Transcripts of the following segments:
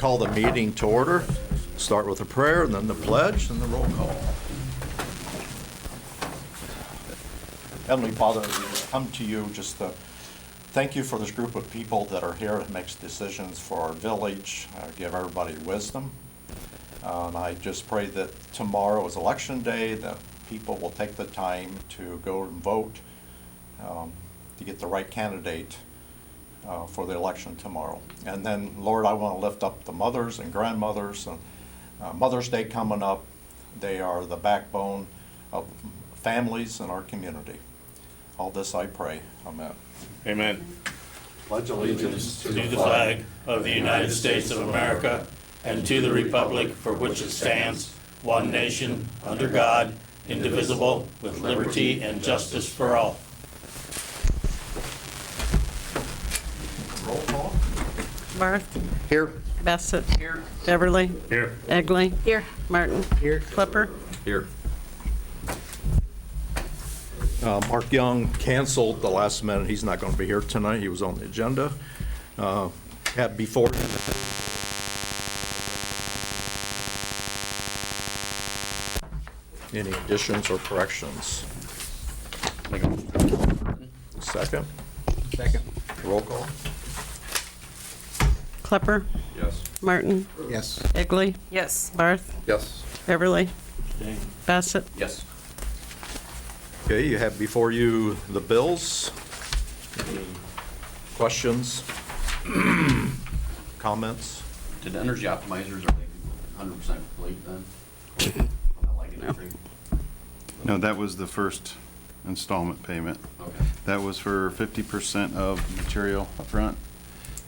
call the meeting to order. Start with a prayer, and then the pledge, and the roll call. Heavenly Father, we come to you just to thank you for this group of people that are here that makes decisions for our village, give everybody wisdom. And I just pray that tomorrow is election day, that people will take the time to go and vote to get the right candidate for the election tomorrow. And then, Lord, I want to lift up the mothers and grandmothers. And Mother's Day coming up. They are the backbone of families in our community. All this I pray. Amen. Amen. Pledge allegiance To the flag of the United States of America and to the republic for which it stands, one nation, under God, indivisible, with liberty and justice for all. roll call. Barth, Here. Bassett. Here. Beverly. Here. Egley. Here. Martin. Here. Klepper. Here. Mark Young canceled the last minute. He's not going to be here tonight. He was on the agenda. Had before. Any additions or corrections? Second? Second. Roll call? Klepper. Yes. Martin. Yes. Egley. Yes. Barth. Yes. Beverly. Bassett. Yes. Okay, you have before you the bills. Any questions? Comments? Did energy optimizers, are they 100% complete then? On that lighting entry? No, that was the first installment payment. Okay. That was for 50% of material upfront,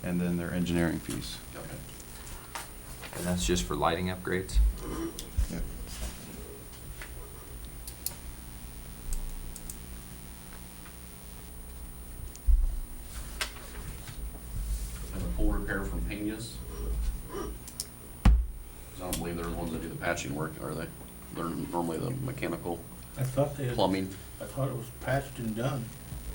and then their engineering fees. Okay. And that's just for lighting upgrades? Yep. And the full repair from Pena's? 'Cause I don't believe they're the ones that do the patching work, are they? They're normally the mechanical I thought it plumbing. was patched and done.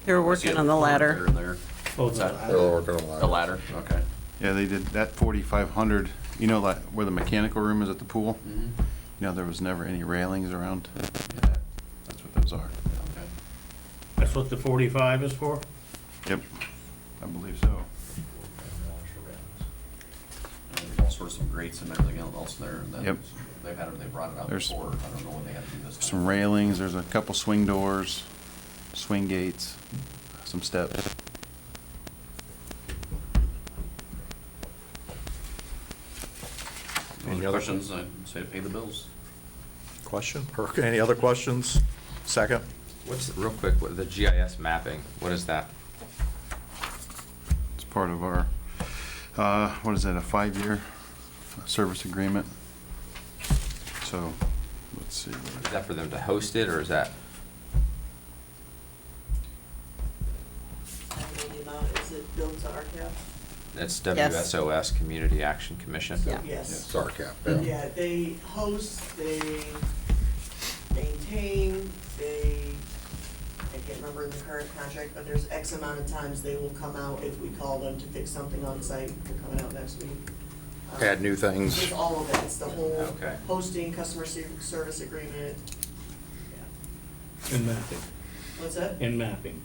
They were working on the Here ladder. and there. What's that? The ladder, okay. Yeah, they did that 4,500, you know, like where the mechanical room is at the pool? Mm-hmm. You know, there was never any railings around. Yeah, That's what those are. okay. That's what the 45 is for? Yep, I believe so. And there's all sorts of grates and everything else there. And then Yep. They brought it out There's before. I don't know what they had to do this time. Some railings, there's a couple swing doors, swing gates, some steps. Any Any other questions? I'd say to pay the bills. Question? Or any other questions? Second? Real quick, the GIS mapping, what is that? It's part of our, what is that, a 5-year service agreement? So, let's see. Is that for them to host it, or is that? Is it billed to RCAP? That's Yes. WSOS, Community Action Commission? Yeah. Yes. SARCAP. Yeah, they host, they maintain, I can't remember in the current contract, but there's X amount of times they will come out if we call them to fix something on site. They're coming out next week. Add new It's things. all of it. It's the whole Okay. hosting, customer service agreement. Yeah. In mapping. What's that? In mapping.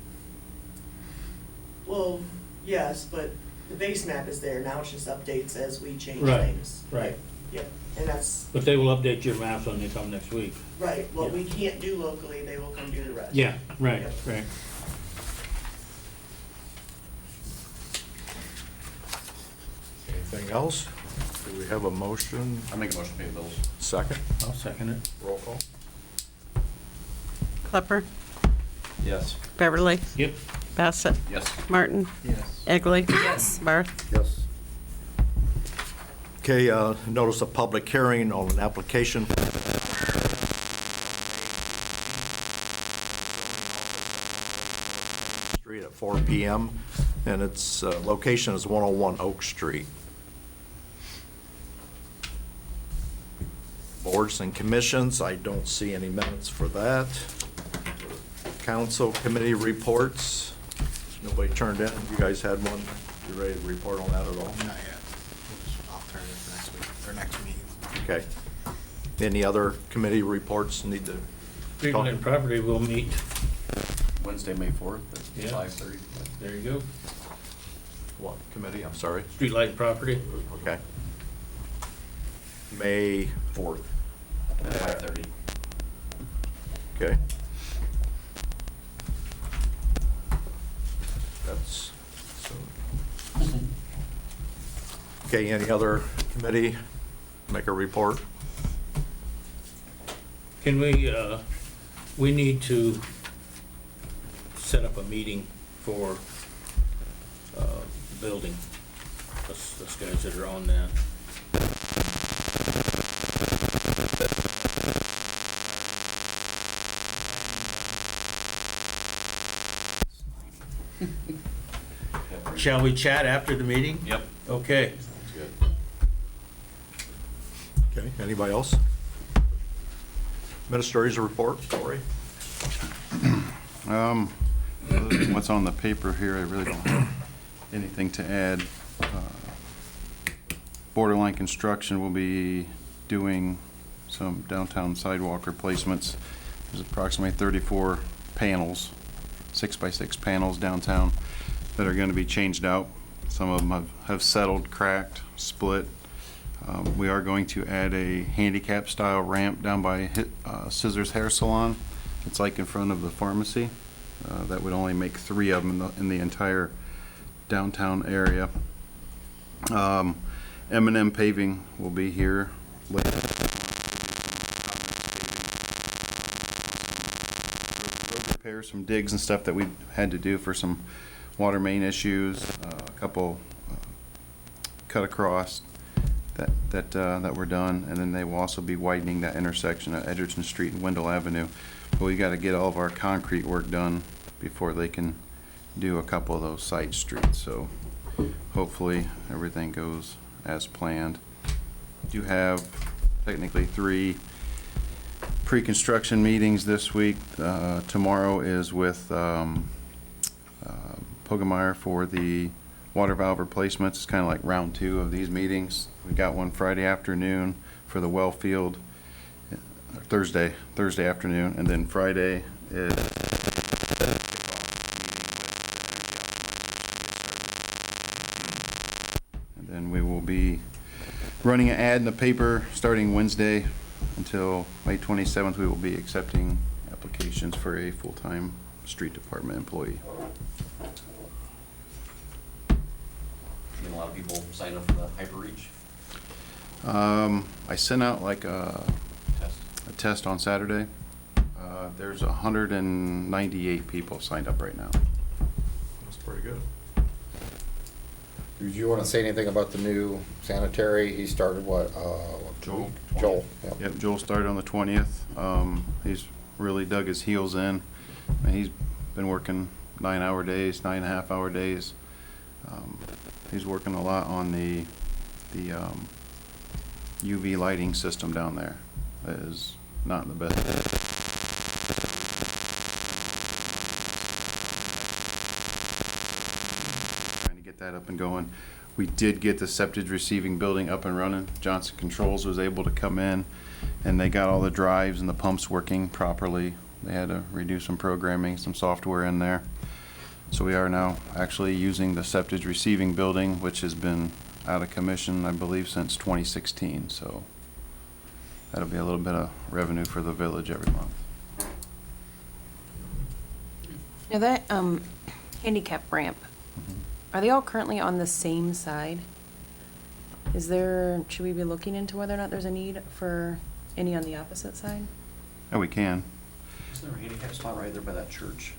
Well, yes, but the base map is there. Now it's just updates as we change Right, things. right. Yep, and that's, But they will update your maps when they come next week. right, what Yeah. we can't do locally, they will come do the rest. Yeah, right, Yep. right. Anything else? Do we have a motion? I make a motion to pay the bills. Second? I'll second it. Roll call? Klepper. Yes. Beverly. Yep. Bassett. Yes. Martin. Yes. Egley. Yes. Barth. Yes. Okay, notice a public hearing on an application. Street at 4 p.m. and its location is 101 Oak Street. Boards and commissions, I don't see any minutes for that. Council committee reports, nobody turned in. You guys had one? You ready to report on that at all? Not yet. I'll turn it Okay. Any other committee reports need to? Street Light and Property will meet. Wednesday, May 4th Yeah. at 5:30. There you go. What committee? I'm sorry. Street Light and Property. Okay. May, 4th at 5:30. okay. That's, so. Okay, any other committee make a report? Can we need to set up a meeting for the building, us guys that are on that. Shall we chat after the meeting? Yep. Okay. That's good. Okay, anybody else? Minister's report, Corey? Other than what's on the paper here, I really don't have anything to add. Borderline Construction will be doing some downtown sidewalk replacements. There's approximately 34 panels, 6x6 panels downtown that are going to be changed out. Some of them have settled, cracked, split. We are going to add a handicap style ramp down by Scissors Hair Salon. It's like in front of the pharmacy. That would only make 3 of them in the entire downtown area. M&M Paving will be here later. Road repairs, some digs and stuff that we had to do for some water main issues, a couple cut across that were done, and then they will also be widening that intersection at Edgerton Street and Wendell Avenue. But we got to get all of our concrete work done before they can do a couple of those side streets. So hopefully everything goes as planned. Do have technically 3 pre-construction meetings this week. Tomorrow is with Pogemeyer for the water valve replacements. It's kind of like round 2 of these meetings. We got one Friday afternoon for the well field, Thursday afternoon, and then Friday is and then we will be running an ad in the paper starting Wednesday until May 27th. We will be accepting applications for a full-time street department employee. Seen a lot of people sign up for the Hyper Reach I sent out like test. a test on Saturday. There's 198 people signed up right now. That's pretty good. Did you want to say anything about the new sanitary? He started what? Joel. Joel. Yep. Yep, Joel started on the 20th. He's really dug his heels in. And he's been working 9-hour days, 9.5-hour days. He's working a lot on the UV lighting system down there. That is not the best. Trying to get that up and going. We did get the septic receiving building up and running. Johnson Controls was able to come in and they got all the drives and the pumps working properly. They had to redo some programming, some software in there. So we are now actually using the septic receiving building, which has been out of commission, I believe, since 2016. So that'll be a little bit of revenue for the village every month. Now that handicap ramp, are they all currently on the same side? Should we be looking into whether or not there's a need for any on the opposite side? Yeah, we can. Isn't there a handicap spot right there by that church?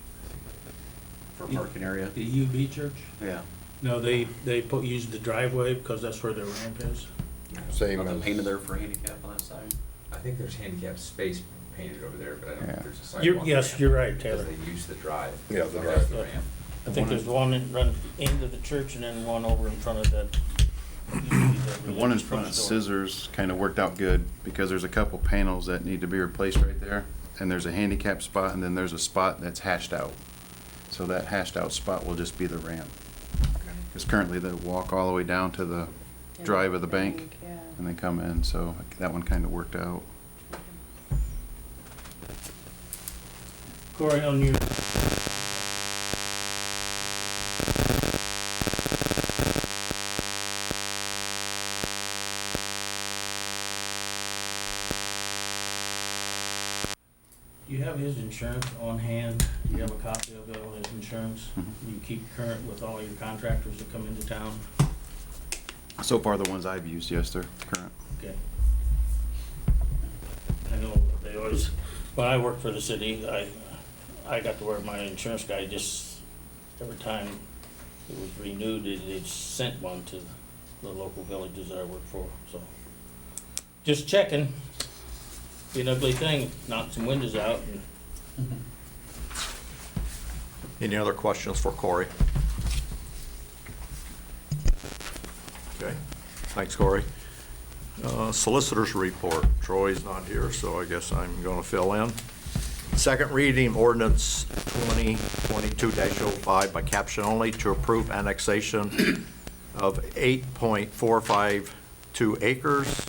For a parking area? The UB church? Yeah. No, they use the driveway because that's where their ramp is. Same Nothing as painted there for handicap on that side? I think there's handicap space painted over there, but I don't Yeah. think there's a sidewalk. Yes, ramp, you're right, Taylor. Because they use the drive. Yeah, the Or drive. the ramp. I think there's one that runs into the church and then one over in front of that. The one in front of Scissors kind of worked out good because there's a couple panels that need to be replaced right there. And there's a handicap spot and then there's a spot that's hashed out. So that hashed out spot will just be the ramp. Because currently they walk all the way down to the drive of the bank, Yeah. and they come in, so that one kind of worked out. Corey, on your, do you have his insurance on hand? Do you have a copy of all his insurance? Mhm. Do you keep current with all your contractors that come into town? So far, the ones I've used, yes, they're current. Okay. I know they always, when I worked for the city, I got to where my insurance guy just, every time it was renewed, it sent one to the local villages that I worked for, so. Just checking. Be an ugly thing, knock some windows out and. Any other questions for Corey? Okay, thanks, Corey. Solicitor's report. Troy's not here, so I guess I'm going to fill in. Second reading ordinance 2022-05 by caption only to approve annexation of 8.452 acres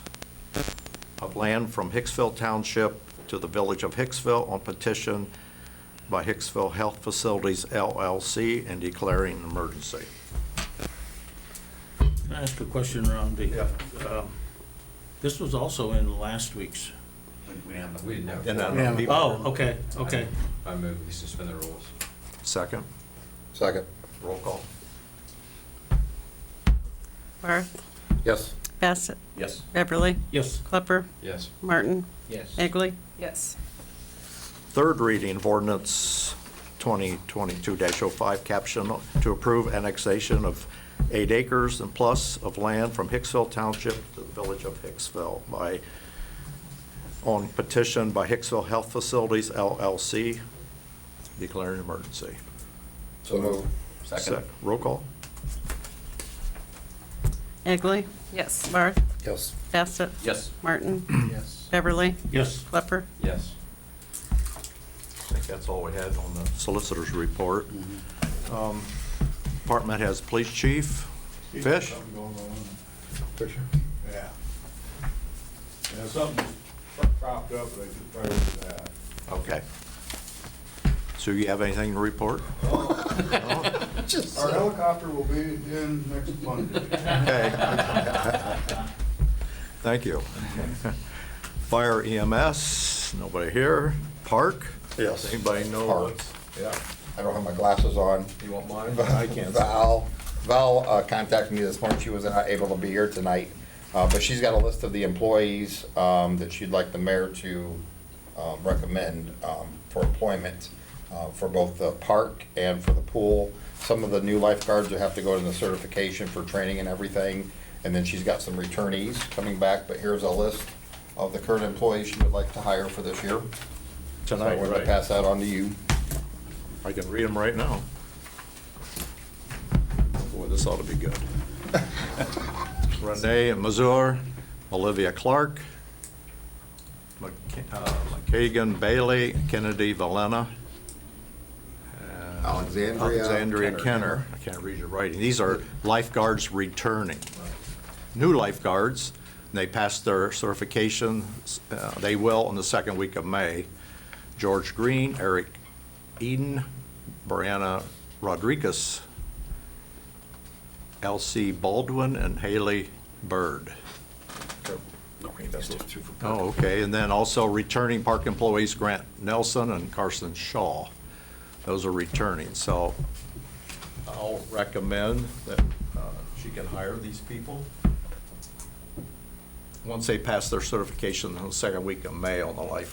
of land from Hicksville Township to the village of Hicksville on petition by Hicksville Health Facilities LLC and declaring an emergency. Can I ask a question, Ron? Yeah. This was also in last week's. We didn't know. And then people- Oh, okay, okay. I move we suspend the rules. Second, Second. roll call. Barth, Yes. Bassett, Yes. Beverly, Yes. Klepper, Yes. Martin, Yes. Egley. Yes. Third reading of ordinance 2022-05, caption to approve annexation of 8 acres and plus of land from Hicksville Township to the village of Hicksville on petition by Hicksville Health Facilities LLC, declaring an emergency. So move. Second. Roll call. Egley, Yes. Barth, Yes. Bassett, Yes. Martin, Yes. Beverly, Yes. Klepper. Yes. I think that's all we had on the solicitor's report. Department has police chief, Fish. Fisher. Yeah. Yeah, something cropped up, they could probably do that. Okay. So you have anything to report? Our helicopter will be in next Monday. Okay. Thank you. Fire EMS, nobody here. Park? Yes. Anybody know Park. what's? Yeah. I don't have my glasses on. You want mine? I can't. Val contacted me this morning. She was not able to be here tonight. But she's got a list of the employees that she'd like the mayor to recommend for employment for both the park and for the pool. Some of the new lifeguards will have to go to the certification for training and everything. And then she's got some returnees coming back, but here's a list of the current employees she would like to hire for this year. So Tonight, we're gonna right? pass that on to you. I can read them right now. Boy, this ought to be good. Renee Mazur, Olivia Clark, McKagan Bailey, Kennedy Valena, and Alexandria Kenner. I can't read your writing. These are lifeguards returning. New lifeguards, they passed their certification. They will in the second week of May. George Green, Eric Eden, Brianna Rodriguez, Elsie Baldwin, and Haley Bird. Oh, okay, and then also returning park employees Grant Nelson and Carson Shaw. Those are returning, so I'll recommend that she can hire these people. Once they pass their certification in the second week of May on the life.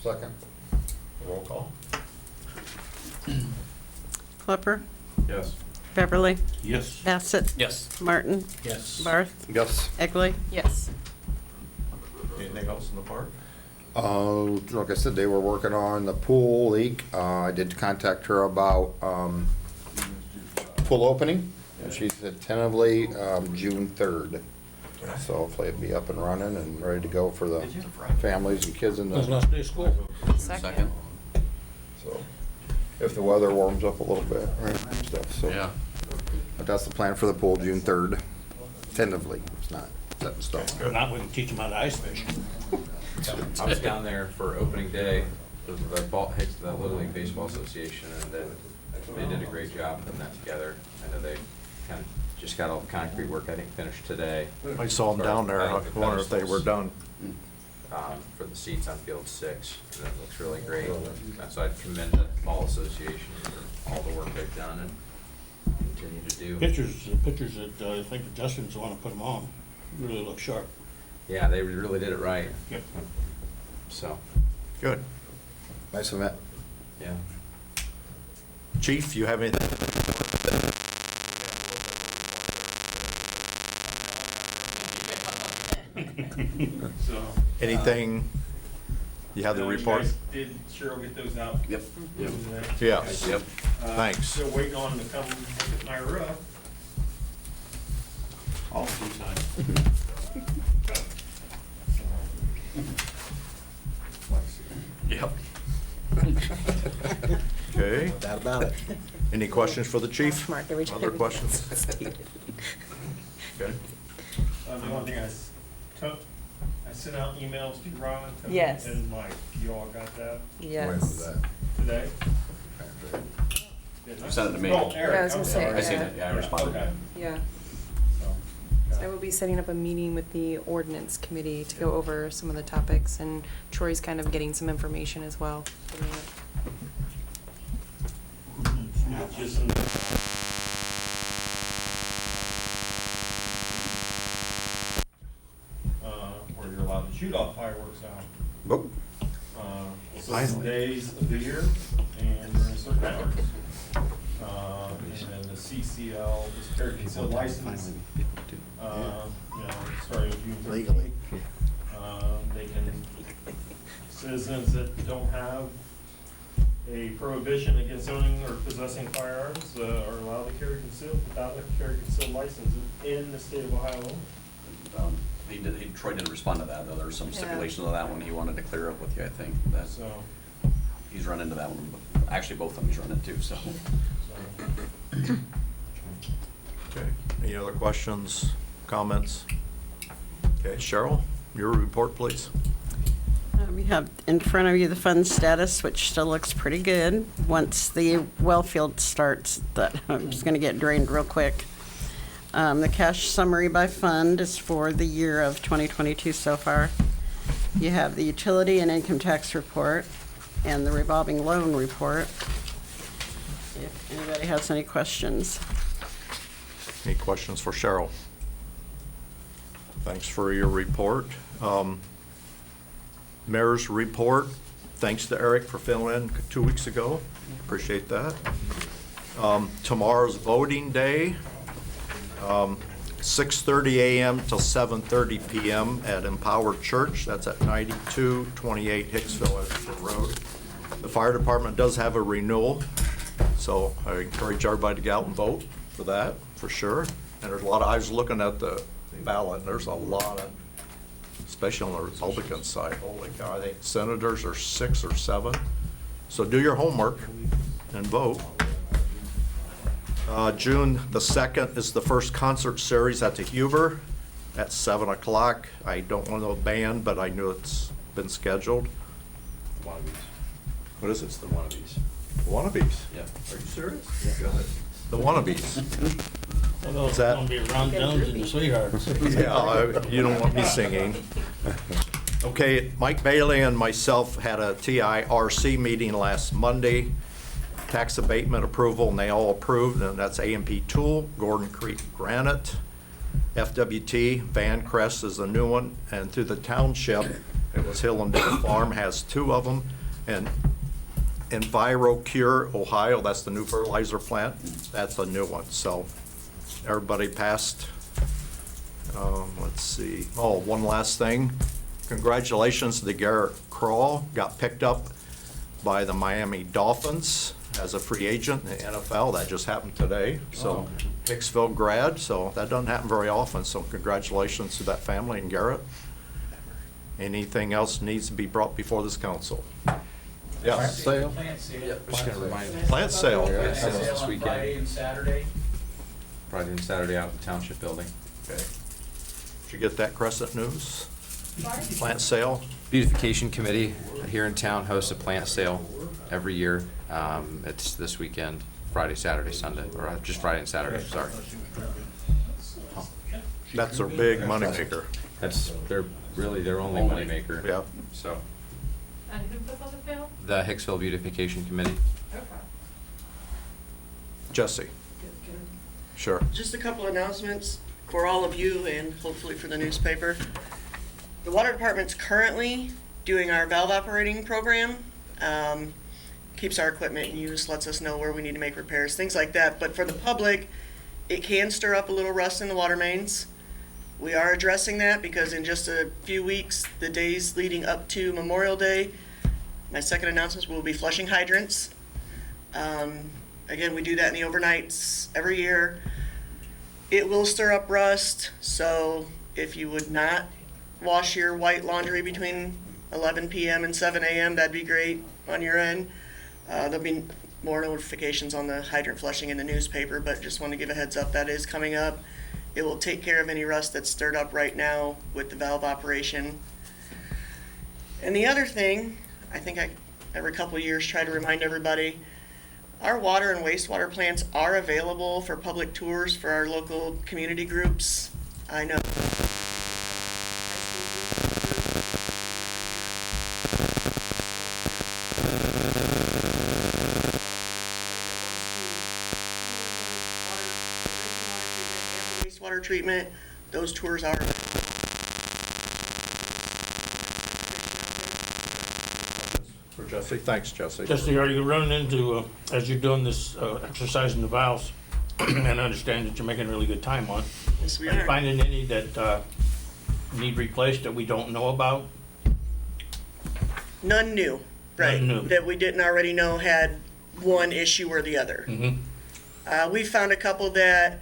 Second. Roll call. Klepper, Yes. Beverly, Yes. Bassett, Yes. Martin, Yes. Barth, Yes. Egley. Yes. Anything else in the park? Like I said, they were working on the pool leak. I did contact her about, pool opening, and she said tentatively, June 3rd. So hopefully it'll be up and running and ready to go for the families and kids in When's the the, last day of school? Second. so. if the weather warms up a little bit, right, and stuff, so. Yeah. But that's the plan for the pool, June 3rd, tentatively. It's not set in stone. If not, we can teach them how to ice fish. I was down there for opening day of the the Little League Baseball Association, and they did a great job putting that together. I know they kind of just got all the concrete work, I think, finished today. I saw them down there, I wonder if they were done. For the seats on field 6, and that looks really great. So I'd commend the ball association for all the work they've done and continue to do. Pictures that I think Justin's the one to put them on, really look sharp. Yeah, they really did it right, Yep. so, Good. Nice event. yeah. Chief, you have anything? So. Anything? You have the report? You guys did Cheryl get those out? Yep. Yes. Yep. Thanks. Still waiting on them to come look at my roof. Oh, Yep. okay. That about it. Any questions for the chief? Mark every time. Other questions? Okay. The one thing I sent out emails to Ron Yes. and Mike. You all got that Yes. today? You sent it to me. Oh, Eric, Yeah, I was gonna I'm say, sorry. I seen it, yeah, I responded. Okay. Yeah. So, I will be setting up a meeting with the ordinance committee to go over some of the topics, and Troy's kind of getting some information as well. Just where you're allowed to shoot off fireworks out. Oh, Certain days of the year and during certain hours. And then the CCL, this carry concealed license, starting June 13th. Legally. They can, citizens that don't have a prohibition against owning or possessing firearms are allowed to carry concealed without a carry concealed license in the state of Ohio only. Troy didn't respond to that, though. There were some stipulations on that one he wanted to clear up with you, I think. That's, So, he's run into that one, actually both of them he's run into, so. okay. Any other questions, comments? Okay, Cheryl, your report, please. We have in front of you the fund status, which still looks pretty good. Once the well field starts, that I'm just gonna get drained real quick. The cash summary by fund is for the year of 2022 so far. You have the utility and income tax report and the revolving loan report. If anybody has any questions. Any questions for Cheryl? Thanks for your report. Mayor's report, thanks to Eric for filling in 2 weeks ago. Appreciate that. Tomorrow's voting day, 6:30 a.m. till 7:30 p.m. at Empowered Church. That's at 9228 Hicksville Road. The fire department does have a renewal, so I encourage everybody to get out and vote for that, for sure. And there's a lot of, I was looking at the ballot, and there's a lot of, especially on the Republican side, holy cow, I think senators are 6 or 7. So do your homework and vote. June the 2nd is the first concert series at the Huber at 7 o'clock. I don't know the band, but I knew it's been scheduled. Wannabes. What is it? It's the wannabes. Wannabes. Yeah. Are you serious? Good. The Wannabes. Although it's that- gonna be Ron Jones and the Sweethearts. Yeah, you don't want me singing. Okay, Mike Bailey and myself had a TIRC meeting last Monday. Tax abatement approval, and they all approved, and that's A&P Tool, Gordon Creek Granite, FWT, Van Crest is the new one, and through the township, it was Hill and Dale Farm, has 2 of them, and EnviroCure Ohio, that's the new fertilizer plant, that's a new one, so everybody passed. Let's see, oh, one last thing, congratulations to Garrett Crawl, got picked up by the Miami Dolphins as a free agent in the NFL. That just happened today. So Hicksville grad, so that doesn't happen very often. So congratulations to that family and Garrett. Anything else needs to be brought before this council? Yeah, sale, Plant sale. Just gonna remind you. plant sale. Yeah. Plant This sale on weekend. Friday and Saturday. Friday and Saturday out at the township building. Okay. Did you get that, Crescent News? Plant sale? Beautification Committee here in town hosts a plant sale every year. It's this weekend, Friday, Saturday, Sunday, or just Friday and Saturday, sorry. That's their big moneymaker. That's, they're really their only moneymaker. Yeah. So, And who puts on the field? the Hicksville Beautification Committee. Okay. Jesse? Sure. Just a couple announcements for all of you and hopefully for the newspaper. The water department's currently doing our valve operating program. Keeps our equipment in use, lets us know where we need to make repairs, things like that. But for the public, it can stir up a little rust in the water mains. We are addressing that because in just a few weeks, the days leading up to Memorial Day, my second announcement will be flushing hydrants. Again, we do that in the overnights every year. It will stir up rust, so if you would not wash your white laundry between 11 p.m. and 7 a.m., that'd be great on your end. There'll be more notifications on the hydrant flushing in the newspaper, but just want to give a heads up that is coming up. It will take care of any rust that's stirred up right now with the valve operation. And the other thing, I think I every couple of years try to remind everybody, our water and wastewater plants are available for public tours for our local community groups. I know. Wastewater treatment, those tours are. For Jesse? Thanks, Jesse. Jesse, are you running into, as you're doing this exercise in the valves, and I understand that you're making really good time on, Yes, we are you are. finding any that need replaced that we don't know about? None new, right? None new. That we didn't already know had one issue or the other. Mm-hmm. We found a couple that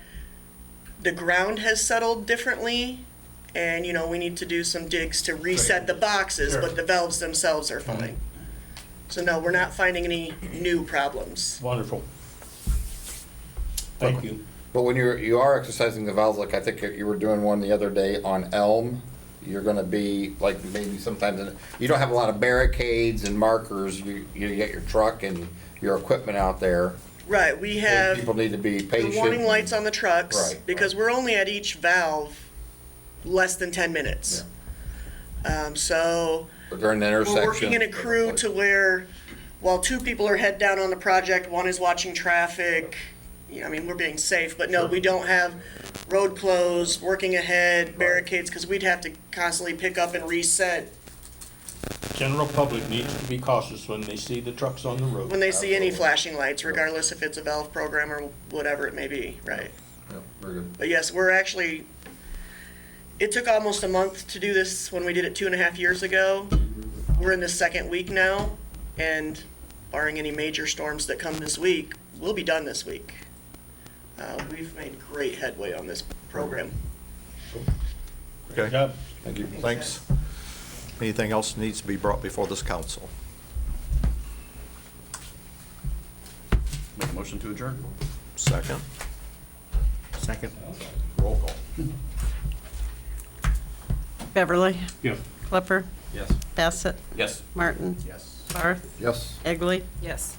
the ground has settled differently, and, you know, we need to do some digs to reset the boxes, Sure. but the valves themselves are fine. So no, we're not finding any new problems. Wonderful. Thank you. But when you are exercising the valves, like I think you were doing one the other day on Elm, you're gonna be, like, maybe sometimes, you don't have a lot of barricades and markers, you get your truck and your equipment out there. Right, we and have People need to be the patient. warning lights on the trucks, Right, because we're only at each valve less than 10 minutes. So But during the intersection. we're working in a crew to where, while two people are head down on the project, one is watching traffic. I mean, we're being safe, but no, we don't have road closed, working ahead, barricades, because we'd have to constantly pick up and reset General public needs to be cautious when they see the trucks on the road. when they see any flashing lights, regardless if it's a valve program or whatever it may be, right? Yep, very good. But yes, we're actually, it took almost a month to do this when we did it 2.5 years ago. We're in the second week now, and barring any major storms that come this week, we'll be done this week. We've made great headway on this program. Good Okay, job. Thank you. thanks. Anything else needs to be brought before this council? Make a motion to adjourn? Second? Second. Roll call. Beverly? Yes. Klepper? Yes. Bassett? Yes. Martin? Yes. Barth? Yes. Egley? Yes.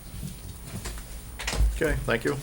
Okay, thank you.